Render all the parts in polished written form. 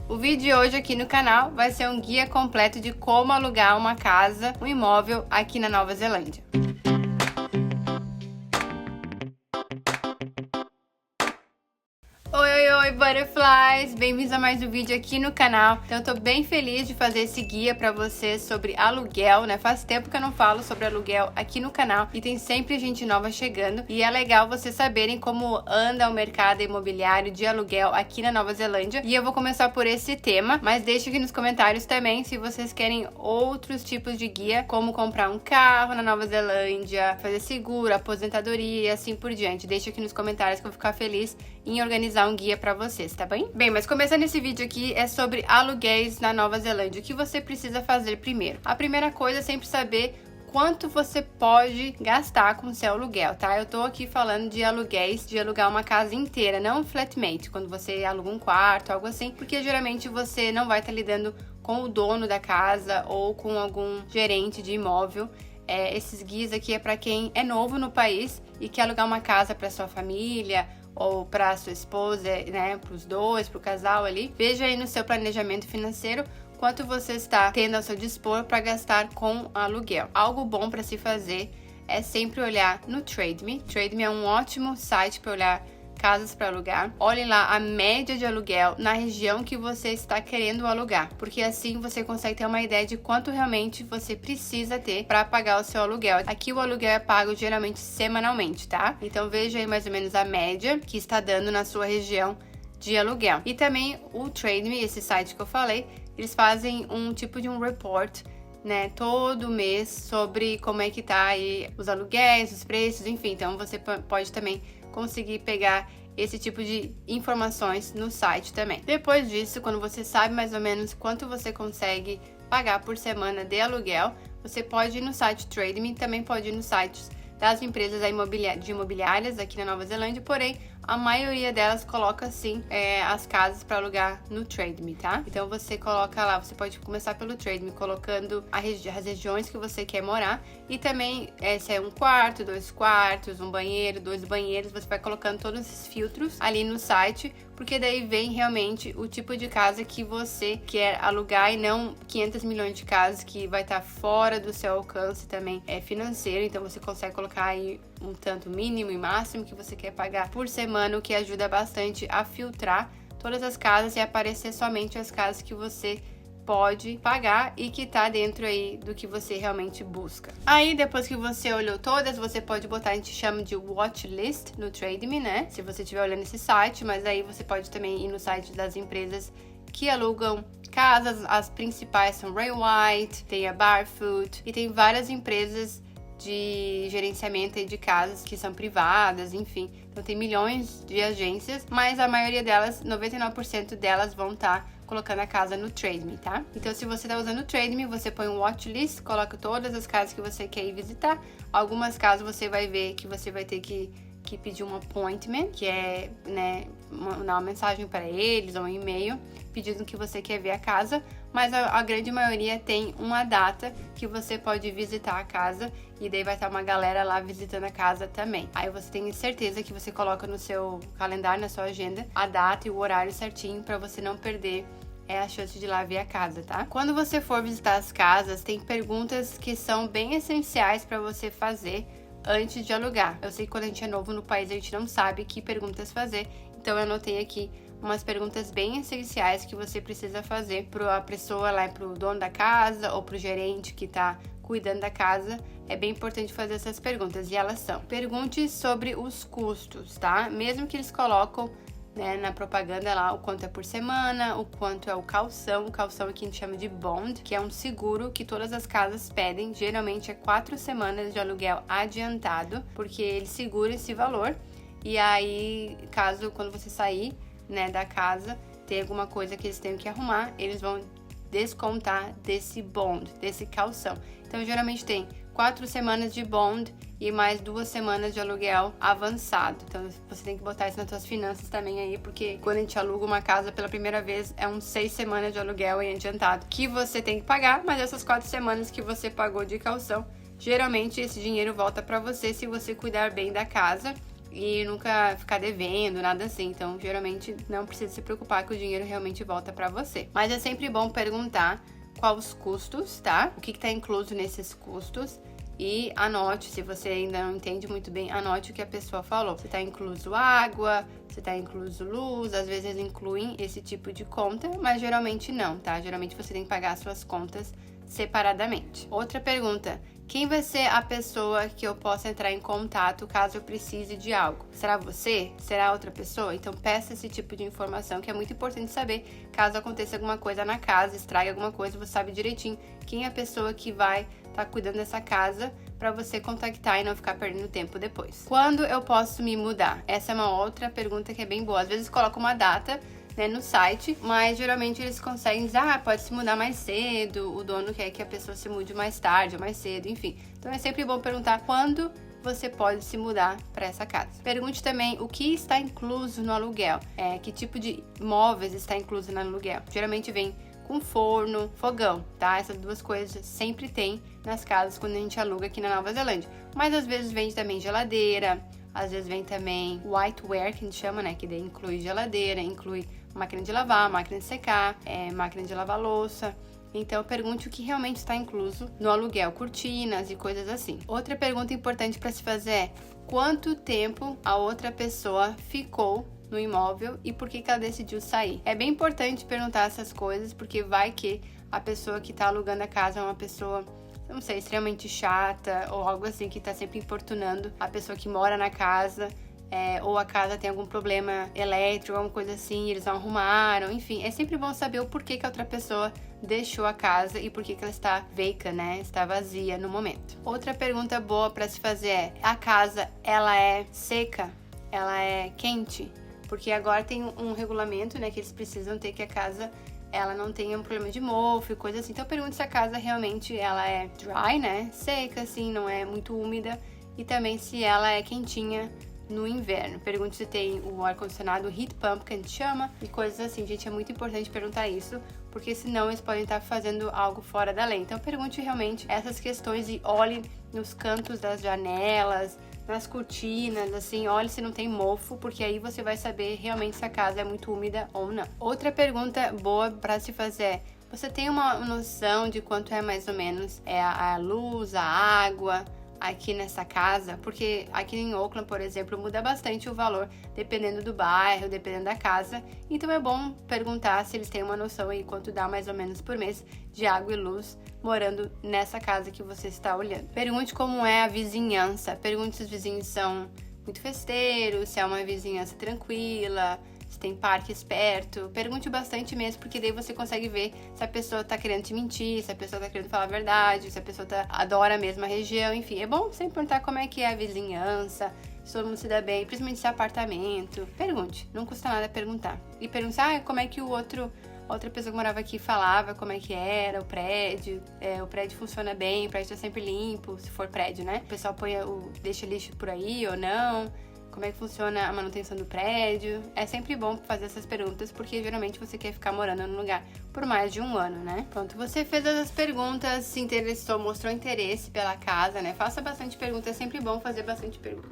O vídeo de hoje aqui no canal vai ser um guia completo de como alugar uma casa, um imóvel aqui na Nova Zelândia. Oi, Butterflies! Bem-vindos a mais um vídeo aqui no canal. Então, eu tô bem feliz de fazer esse guia pra vocês sobre aluguel, né? Faz tempo que eu não falo sobre aluguel aqui no canal e tem sempre gente nova chegando. E é legal vocês saberem como anda o mercado imobiliário de aluguel aqui na Nova Zelândia. E eu vou começar por esse tema, mas deixa aqui nos comentários também se vocês querem outros tipos de guia, como comprar um carro na Nova Zelândia, fazer seguro, aposentadoria e assim por diante. Deixa aqui nos comentários que eu vou ficar feliz em organizar um guia pra vocês, tá bem? Bem, mas começando esse vídeo aqui é sobre aluguéis na Nova Zelândia. O que você precisa fazer primeiro? A primeira coisa é sempre saber quanto você pode gastar com o seu aluguel, tá? Eu tô aqui falando de aluguéis, de alugar uma casa inteira, não flatmate, quando você aluga um quarto, algo assim, porque geralmente você não vai estar lidando com o dono da casa ou com algum gerente de imóvel. Esses guias aqui é para quem é novo no país e quer alugar uma casa para sua família ou para sua esposa, né, para os dois, para o casal ali. Veja aí no seu planejamento financeiro quanto você está tendo ao seu dispor para gastar com aluguel. Algo bom para se fazer é sempre olhar no Trade-Me. Trade-Me é um ótimo site para olhar casas para alugar. Olhe lá a média de aluguel na região que você está querendo alugar, porque assim você consegue ter uma ideia de quanto realmente você precisa ter para pagar o seu aluguel. Aqui o aluguel é pago geralmente semanalmente, tá? Então veja aí mais ou menos a média que está dando na sua região de aluguel. E também o Trade-Me, esse site que eu falei, eles fazem um tipo de um report, né, todo mês sobre como é que tá aí os aluguéis, os preços, enfim. Então você pode também conseguir pegar esse tipo de informações no site também. Depois disso, quando você sabe mais ou menos quanto você consegue pagar por semana de aluguel, você pode ir no site Trade-Me, também pode ir nos sites das empresas de imobiliárias aqui na Nova Zelândia, porém a maioria delas coloca sim as casas para alugar no Trade-Me, tá? Então você coloca lá, você pode começar pelo Trade-Me colocando as regiões que você quer morar e também se é um quarto, 2 quartos, um banheiro, 2 banheiros, você vai colocando todos esses filtros ali no site, porque daí vem realmente o tipo de casa que você quer alugar e não 500 milhões de casas que vai estar fora do seu alcance também financeiro. Então você consegue colocar aí um tanto mínimo e máximo que você quer pagar por semana, o que ajuda bastante a filtrar todas as casas e aparecer somente as casas que você pode pagar e que tá dentro aí do que você realmente busca. Aí depois que você olhou todas, você pode botar, a gente chama de watch list no Trade-Me, né? Se você estiver olhando esse site, mas aí você pode também ir no site das empresas que alugam casas. As principais são Ray White, tem a Barfoot e tem várias empresas de gerenciamento de casas que são privadas, enfim. Então tem milhões de agências, mas a maioria delas, 99% delas vão estar colocando a casa no Trade-Me, tá? Então se você tá usando o Trade-Me, você põe um watchlist, coloca todas as casas que você quer ir visitar. Algumas casas você vai ver que você vai ter que pedir um appointment, que é, né, mandar uma mensagem para eles ou um e-mail pedindo que você quer ver a casa, mas a grande maioria tem uma data que você pode visitar a casa e daí vai estar uma galera lá visitando a casa também. Aí você tem certeza que você coloca no seu calendário, na sua agenda, a data e o horário certinho para você não perder a chance de ir lá ver a casa, tá? Quando você for visitar as casas, tem perguntas que são bem essenciais para você fazer antes de alugar. Eu sei que quando a gente é novo no país, a gente não sabe que perguntas fazer, então eu anotei aqui umas perguntas bem essenciais que você precisa fazer para a pessoa lá, para o dono da casa ou para o gerente que está cuidando da casa. É bem importante fazer essas perguntas e elas são: pergunte sobre os custos, tá? Mesmo que eles colocam, né, na propaganda lá o quanto é por semana, o quanto é o calção. O calção aqui a gente chama de bond, que é um seguro que todas as casas pedem. Geralmente é 4 semanas de aluguel adiantado, porque ele segura esse valor. E aí, caso quando você sair, né, da casa, tem alguma coisa que eles tenham que arrumar, eles vão descontar desse bond, desse calção. Então geralmente tem 4 semanas de bond e mais 2 semanas de aluguel avançado. Então você tem que botar isso nas suas finanças também aí, porque quando a gente aluga uma casa pela primeira vez, é uns 6 semanas de aluguel aí adiantado que você tem que pagar, mas essas 4 semanas que você pagou de calção, geralmente esse dinheiro volta para você se você cuidar bem da casa e nunca ficar devendo, nada assim. Então, geralmente, não precisa se preocupar que o dinheiro realmente volta pra você. Mas é sempre bom perguntar quais os custos, tá? O que tá incluso nesses custos. E anote, se você ainda não entende muito bem, anote o que a pessoa falou. Se tá incluso água, se tá incluso luz, às vezes eles incluem esse tipo de conta, mas geralmente não, tá? Geralmente você tem que pagar as suas contas separadamente. Outra pergunta: quem vai ser a pessoa que eu possa entrar em contato caso eu precise de algo? Será você? Será outra pessoa? Então peça esse tipo de informação, que é muito importante saber. Caso aconteça alguma coisa na casa, estrague alguma coisa, você sabe direitinho quem é a pessoa que vai estar cuidando dessa casa para você contactar e não ficar perdendo tempo depois. Quando eu posso me mudar? Essa é uma outra pergunta que é bem boa. Às vezes coloca uma data, né, no site, mas geralmente eles conseguem dizer, pode se mudar mais cedo, o dono quer que a pessoa se mude mais tarde ou mais cedo, enfim. Então é sempre bom perguntar quando você pode se mudar para essa casa. Pergunte também o que está incluso no aluguel, que tipo de móveis está incluso no aluguel. Geralmente vem com forno, fogão, tá? Essas duas coisas sempre tem nas casas quando a gente aluga aqui na Nova Zelândia. Mas às vezes vem também geladeira, às vezes vem também whiteware, que a gente chama, né? Que daí inclui geladeira, inclui máquina de lavar, máquina de secar, máquina de lavar louça. Então, pergunte o que realmente está incluso no aluguel, cortinas e coisas assim. Outra pergunta importante para se fazer é: quanto tempo a outra pessoa ficou no imóvel e por que ela decidiu sair? É bem importante perguntar essas coisas, porque vai que a pessoa que está alugando a casa é uma pessoa, não sei, extremamente chata ou algo assim, que tá sempre importunando a pessoa que mora na casa, ou a casa tem algum problema elétrico, alguma coisa assim, eles não arrumaram, enfim. É sempre bom saber o porquê que a outra pessoa deixou a casa e por que ela está vacant, né? Está vazia no momento. Outra pergunta boa para se fazer é: a casa, ela é seca? Ela é quente? Porque agora tem um regulamento, né, que eles precisam ter, que a casa ela não tenha um problema de mofo e coisa assim. Então pergunte se a casa realmente ela é dry, né, seca assim, não é muito úmida, e também se ela é quentinha no inverno. Pergunte se tem o ar-condicionado, o heat pump, que a gente chama, e coisas assim. Gente, é muito importante perguntar isso, porque senão eles podem estar fazendo algo fora da lei. Então pergunte realmente essas questões e olhe nos cantos das janelas, nas cortinas, assim, olhe se não tem mofo, porque aí você vai saber realmente se a casa é muito úmida ou não. Outra pergunta boa para se fazer é: você tem uma noção de quanto é mais ou menos a luz, a água aqui nessa casa? Porque aqui em Auckland, por exemplo, muda bastante o valor dependendo do bairro, dependendo da casa. Então é bom perguntar se eles têm uma noção aí quanto dá mais ou menos por mês de água e luz morando nessa casa que você está olhando. Pergunte como é a vizinhança. Pergunte se os vizinhos são muito festeiros, se é uma vizinhança tranquila, se tem parques perto. Pergunte bastante mesmo, porque daí você consegue ver se a pessoa tá querendo te mentir, se a pessoa tá querendo falar a verdade, se a pessoa adora a mesma região, enfim. É bom sempre perguntar como é que é a vizinhança, se todo mundo se dá bem, principalmente se é apartamento. Pergunte, não custa nada perguntar. E perguntar como é que outra pessoa que morava aqui falava, como é que era o prédio, o prédio funciona bem, o prédio tá sempre limpo, se for prédio, né? O pessoal deixa lixo por aí ou não, como é que funciona a manutenção do prédio. É sempre bom fazer essas perguntas, porque geralmente você quer ficar morando num lugar por mais de um ano, né? Pronto, você fez essas perguntas, se interessou, mostrou interesse pela casa, né? Faça bastante perguntas, é sempre bom fazer bastante perguntas.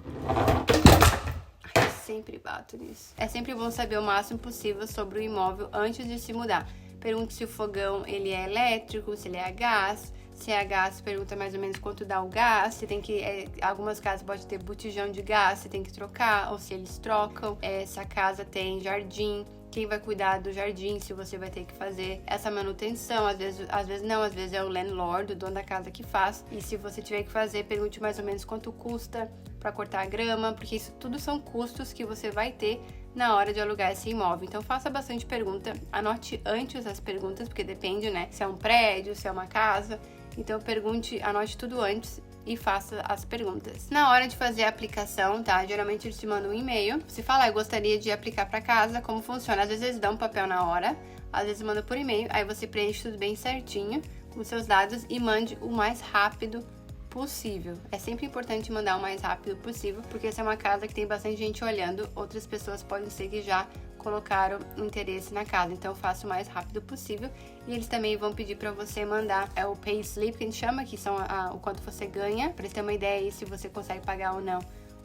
Sempre bato nisso. É sempre bom saber o máximo possível sobre o imóvel antes de se mudar. Pergunte se o fogão ele é elétrico, se ele é a gás. Se é a gás, pergunta mais ou menos quanto dá o gás. Se tem que, algumas casas pode ter botijão de gás, se tem que trocar, ou se eles trocam. Se a casa tem jardim, quem vai cuidar do jardim, se você vai ter que fazer essa manutenção. Às vezes não, às vezes é o landlord, o dono da casa que faz. E se você tiver que fazer, pergunte mais ou menos quanto custa para cortar a grama, porque isso tudo são custos que você vai ter na hora de alugar esse imóvel. Então faça bastante pergunta, anote antes as perguntas, porque depende, né, se é um prédio, se é uma casa. Então anote tudo antes e faça as perguntas. Na hora de fazer a aplicação, tá? Geralmente eles te mandam um e-mail. Você fala: eu gostaria de aplicar para casa, como funciona? Às vezes eles dão um papel na hora, às vezes manda por e-mail, aí você preenche tudo bem certinho, os seus dados, e mande o mais rápido possível. É sempre importante mandar o mais rápido possível, porque essa é uma casa que tem bastante gente olhando, outras pessoas podem ser que já colocaram interesse na casa, então faça o mais rápido possível. E eles também vão pedir para você mandar o pay slip, que a gente chama, que são o quanto você ganha, para eles terem uma ideia aí se você consegue pagar ou não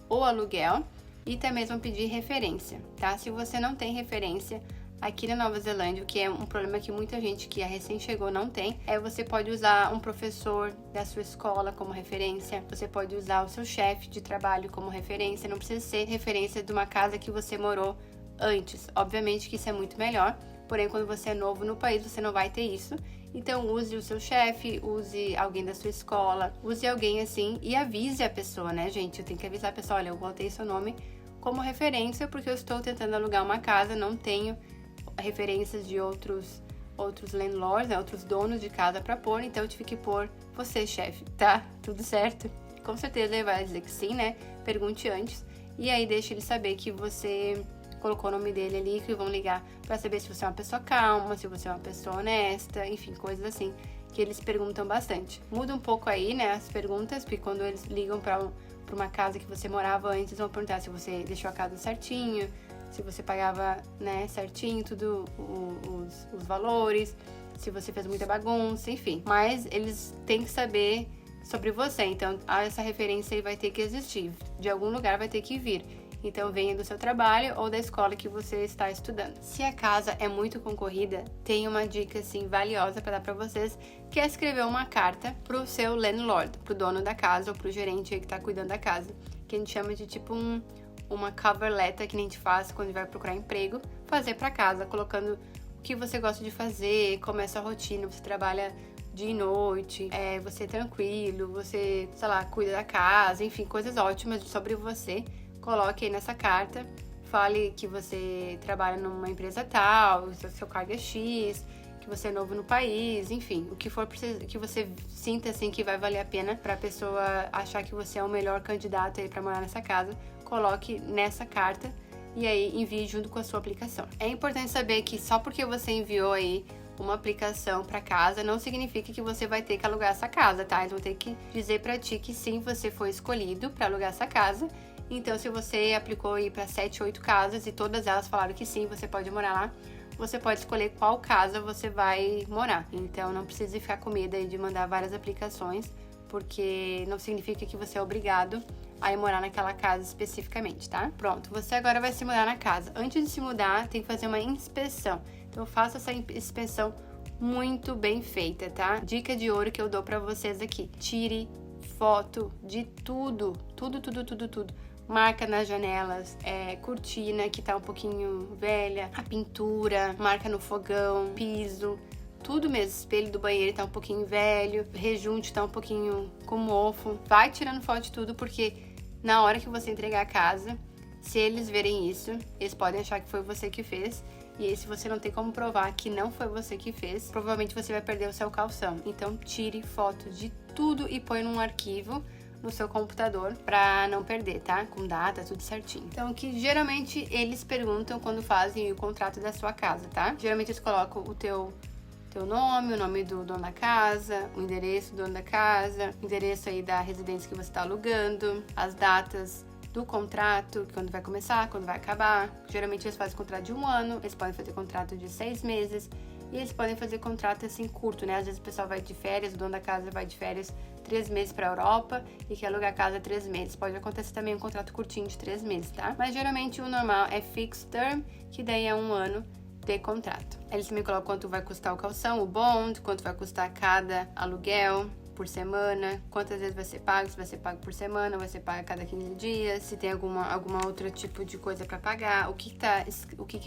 o aluguel. e também vão pedir referência, tá? Se você não tem referência aqui na Nova Zelândia, o que é um problema que muita gente que recém chegou não tem, você pode usar um professor da sua escola como referência, você pode usar o seu chefe de trabalho como referência, não precisa ser referência de uma casa que você morou antes. Obviamente que isso é muito melhor, porém quando você é novo no país você não vai ter isso. Então use o seu chefe, use alguém da sua escola, use alguém assim e avise a pessoa, né, gente? Eu tenho que avisar a pessoa, olha, eu botei seu nome como referência porque eu estou tentando alugar uma casa, não tenho referências de outros landlords, né, outros donos de casa para pôr, então eu tive que pôr você, chefe, tá? Tudo certo? Com certeza ele vai dizer que sim, né? Pergunte antes e aí deixe ele saber que você colocou o nome dele ali, que vão ligar para saber se você é uma pessoa calma, se você é uma pessoa honesta, enfim, coisas assim que eles perguntam bastante. Muda um pouco aí, né, as perguntas, porque quando eles ligam para uma casa que você morava antes, eles vão perguntar se você deixou a casa certinho, se você pagava, né, certinho tudo os valores, se você fez muita bagunça, enfim. Mas eles têm que saber sobre você, então essa referência aí vai ter que existir, de algum lugar vai ter que vir. Então venha do seu trabalho ou da escola que você está estudando. Se a casa é muito concorrida, tem uma dica assim valiosa para dar para vocês, que é escrever uma carta pro seu landlord, pro dono da casa ou pro gerente aí que tá cuidando da casa, que a gente chama de tipo uma cover letter que a gente faz quando vai procurar emprego, fazer para casa, colocando o que você gosta de fazer, como é a sua rotina, você trabalha dia e noite, você é tranquilo, você, sei lá, cuida da casa, enfim, coisas ótimas sobre você. Coloque aí nessa carta, fale que você trabalha numa empresa tal, seu cargo é X, que você é novo no país, enfim, o que for que você sinta assim que vai valer a pena para a pessoa achar que você é o melhor candidato aí para morar nessa casa, coloque nessa carta e aí envie junto com a sua aplicação. É importante saber que só porque você enviou aí uma aplicação para casa não significa que você vai ter que alugar essa casa, tá? Eles vão ter que dizer para ti que sim, você foi escolhido para alugar essa casa. Então, se você aplicou aí para 7, 8 casas e todas elas falaram que sim, você pode morar lá, você pode escolher qual casa você vai morar. Então, não precisa ficar com medo aí de mandar várias aplicações, porque não significa que você é obrigado a ir morar naquela casa especificamente, tá? Pronto, você agora vai se mudar na casa. Antes de se mudar, tem que fazer uma inspeção. Então, faça essa inspeção muito bem feita, tá? Dica de ouro que eu dou pra vocês aqui. Tire foto de tudo. Marca nas janelas, cortina que tá um pouquinho velha, a pintura, marca no fogão, piso, tudo mesmo. Espelho do banheiro tá um pouquinho velho, rejunte tá um pouquinho com mofo. Vai tirando foto de tudo, porque na hora que você entregar a casa, se eles verem isso, eles podem achar que foi você que fez. E aí, se você não tem como provar que não foi você que fez, provavelmente você vai perder o seu calção. Então, tire foto de tudo e põe num arquivo no seu computador pra não perder, tá? Com data, tudo certinho. Então, que geralmente eles perguntam quando fazem o contrato da sua casa, tá? Geralmente eles colocam o teu nome, o nome do dono da casa, o endereço do dono da casa, o endereço aí da residência que você tá alugando, as datas do contrato, quando vai começar, quando vai acabar. Geralmente eles fazem contrato de 1 ano, eles podem fazer contrato de 6 meses e eles podem fazer contrato assim curto, né? Às vezes o pessoal vai de férias, o dono da casa vai de férias 3 meses pra Europa e quer alugar a casa 3 meses. Pode acontecer também um contrato curtinho de 3 meses, tá? Mas geralmente o normal é fixed term, que daí é 1 ano de contrato. Eles também colocam quanto vai custar o calção, o bond, quanto vai custar cada aluguel por semana, quantas vezes vai ser pago, se vai ser pago por semana, vai ser pago a cada 15 dias, se tem alguma outro tipo de coisa para pagar, o que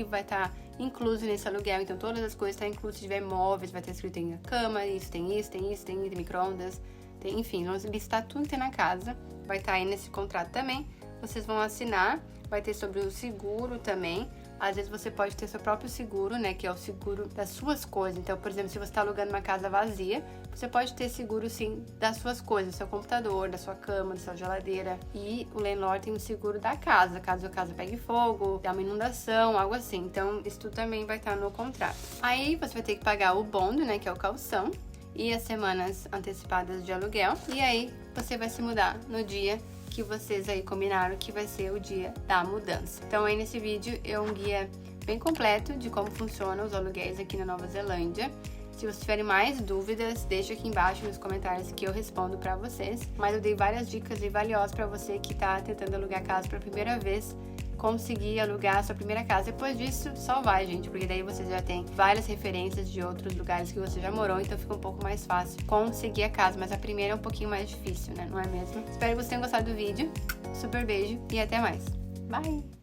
vai estar incluso nesse aluguel. Então todas as coisas estão inclusas. Se tiver móveis, vai ter escrito em cama, tem micro-ondas, enfim, vamos listar tudo que tem na casa, vai estar aí nesse contrato também. Vocês vão assinar, vai ter sobre o seguro também. Às vezes você pode ter seu próprio seguro, né, que é o seguro das suas coisas. Então, por exemplo, se você está alugando uma casa vazia, você pode ter seguro, sim, das suas coisas, do seu computador, da sua cama, da sua geladeira. E o landlord tem o seguro da casa, caso a casa pegue fogo, dá uma inundação, algo assim. Então, isso tudo também vai estar no contrato. Aí, você vai ter que pagar o bond, né, que é o calção, e as semanas antecipadas de aluguel. E aí, você vai se mudar no dia que vocês aí combinaram que vai ser o dia da mudança. Então aí nesse vídeo é um guia bem completo de como funcionam os aluguéis aqui na Nova Zelândia. Se vocês tiverem mais dúvidas, deixa aqui embaixo nos comentários que eu respondo pra vocês. Mas eu dei várias dicas valiosas pra você que tá tentando alugar casa pela primeira vez conseguir alugar a sua primeira casa. Depois disso, só vai, gente, porque daí você já tem várias referências de outros lugares que você já morou, então fica um pouco mais fácil conseguir a casa, mas a primeira é um pouquinho mais difícil, né? Não é mesmo? Espero que vocês tenham gostado do vídeo. Super beijo e até mais. Bye!